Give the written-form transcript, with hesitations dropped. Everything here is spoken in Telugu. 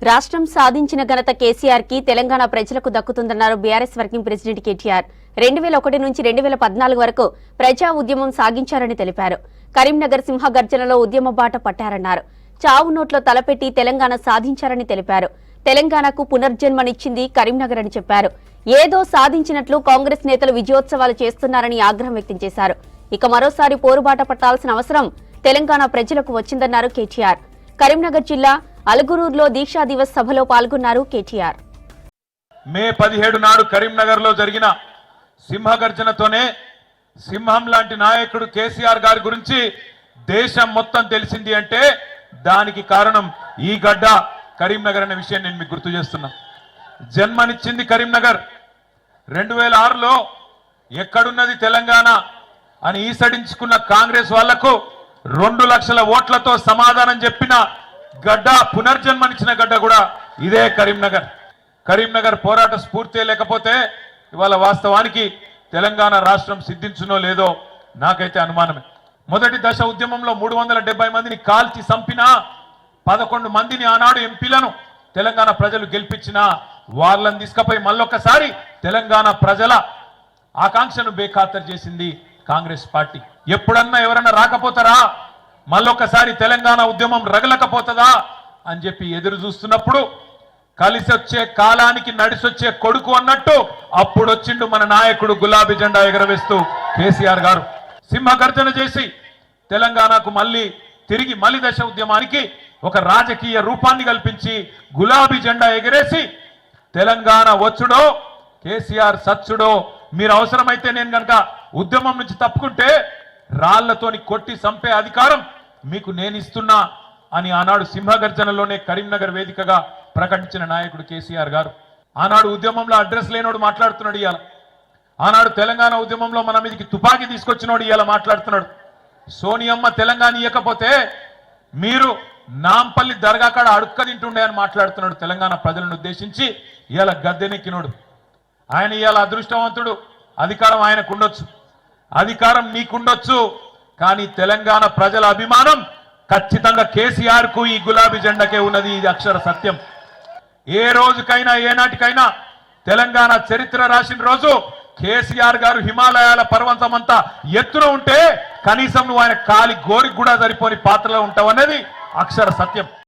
రాష్ట్రం సాధించిన ఘనత కేసీఆర్ కి తెలంగాణ ప్రజలకు దక్కుతుందన్నారు బీఆర్ఎస్ వర్కింగ్ ప్రెసిడెంట్ కేటీఆర్. 2001 నుంచి 2014 వరకు ప్రజా ఉద్యమం సాగించారని తెలిపారు. కరీంనగర్ సింహగర్జనలో ఉద్యమ బాట పట్టారన్నారు. చావు నోట్లో తలపెట్టి తెలంగాణ సాధించారని తెలిపారు. తెలంగాణకు పునర్జన్మనిచ్చింది కరీంనగర్ అని చెప్పారు. ఏదో సాధించినట్లు కాంగ్రెస్ నేతలు విజయోత్సవాలు చేస్తున్నారని ఆగ్రహం వ్యక్తం చేశారు. ఇక మరోసారి పోరుబాట పట్టాల్సిన అవసరం తెలంగాణ ప్రజలకు వచ్చిందన్నారు కేటీఆర్. కరీంనగర్ జిల్లా అలుగురూరులో దీక్షా దివస్ సభలో పాల్గొన్నారు కేటీఆర్. మే 17 నాడు కరీంనగర్ లో జరిగిన సింహగర్జనతోనే సింహం లాంటి నాయకుడు కేసీఆర్ గారి గురించి దేశం మొత్తం తెలిసింది అంటే దానికి కారణం ఈ గడ్డ కరీంనగర్ అనే విషయం నేను మీకు గుర్తు చేస్తున్నా. జన్మనిచ్చింది కరీంనగర్. 2006లో ఎక్కడున్నది తెలంగాణ అని ఈసడించుకున్న కాంగ్రెస్ వాళ్లకు 2 లక్షల ఓట్లతో సమాధానం చెప్పిన గడ్డ, పునర్జన్మనిచ్చిన గడ్డ కూడా ఇదే కరీంనగర్. కరీంనగర్ పోరాట స్ఫూర్తి లేకపోతే ఇవాళ వాస్తవానికి తెలంగాణ రాష్ట్రం సిద్ధించునో లేదో నాకైతే అనుమానమే. మొదటి దశ ఉద్యమంలో 370 మందిని కాల్చి చంపిన 11 మందిని ఆనాడు ఎంపీలను తెలంగాణ ప్రజలు గెలిపించిన వాళ్ళని తీసుకుపోయి మళ్ళొక్కసారి తెలంగాణ ప్రజల ఆకాంక్షను బేఖాతరు చేసింది కాంగ్రెస్ పార్టీ. ఎప్పుడన్నా ఎవరన్నా రాకపోతారా, మళ్ళొక్కసారి తెలంగాణ ఉద్యమం రగలకపోతుందా అని చెప్పి ఎదురు చూస్తున్నప్పుడు కలిసి వచ్చే కాలానికి నడిసొచ్చే కొడుకు అన్నట్టు అప్పుడు వచ్చిండు మన నాయకుడు గులాబీ జెండా ఎగరవేస్తూ కేసీఆర్ గారు. సింహగర్జన చేసి తెలంగాణకు తిరిగి మలి దశ ఉద్యమానికి ఒక రాజకీయ రూపాన్ని కల్పించి గులాబీ జెండా ఎగరేసి తెలంగాణ వచ్చుడో కేసీఆర్ సచ్చుడో, మీరు అవసరమైతే నేను కనుక ఉద్యమం నుంచి తప్పుకుంటే రాళ్లతోని కొట్టి చంపే అధికారం మీకు నేను ఇస్తున్నా అని ఆనాడు సింహగర్జనలోనే కరీంనగర్ వేదికగా ప్రకటించిన నాయకుడు కేసీఆర్ గారు. ఆనాడు ఉద్యమంలో అడ్రస్ లేనోడు మాట్లాడుతున్నాడు ఇవాళ. ఆనాడు తెలంగాణ ఉద్యమంలో మన మీదకి తుపాకీ తీసుకొచ్చినోడు ఇవాళ మాట్లాడుతున్నాడు. సోనియమ్మ తెలంగాణ ఇవ్వకపోతే మీరు నాంపల్లి దర్గా కాడ అడుక్క తింటుండే అని మాట్లాడుతున్నాడు తెలంగాణ ప్రజలను ఉద్దేశించి. ఇవాళ గద్దెనెక్కినోడు ఆయన ఇవాళ అదృష్టవంతుడు. అధికారం ఆయనకు ఉండొచ్చు, అధికారం నీకుండొచ్చు, కానీ తెలంగాణ ప్రజల అభిమానం ఖచ్చితంగా కేసీఆర్ కు ఈ గులాబీ జెండాకే ఉన్నది. ఇది అక్షర సత్యం. ఏ రోజుకైనా ఏ నాటికైనా తెలంగాణ చరిత్ర రాసిన రోజు కేసీఆర్ గారు హిమాలయాల పర్వతమంతా ఎత్తున ఉంటే కనీసం నువ్వు ఆయన కాలి గోరికి కూడా సరిపోని పాత్రలో ఉంటావు అనేది అక్షర సత్యం.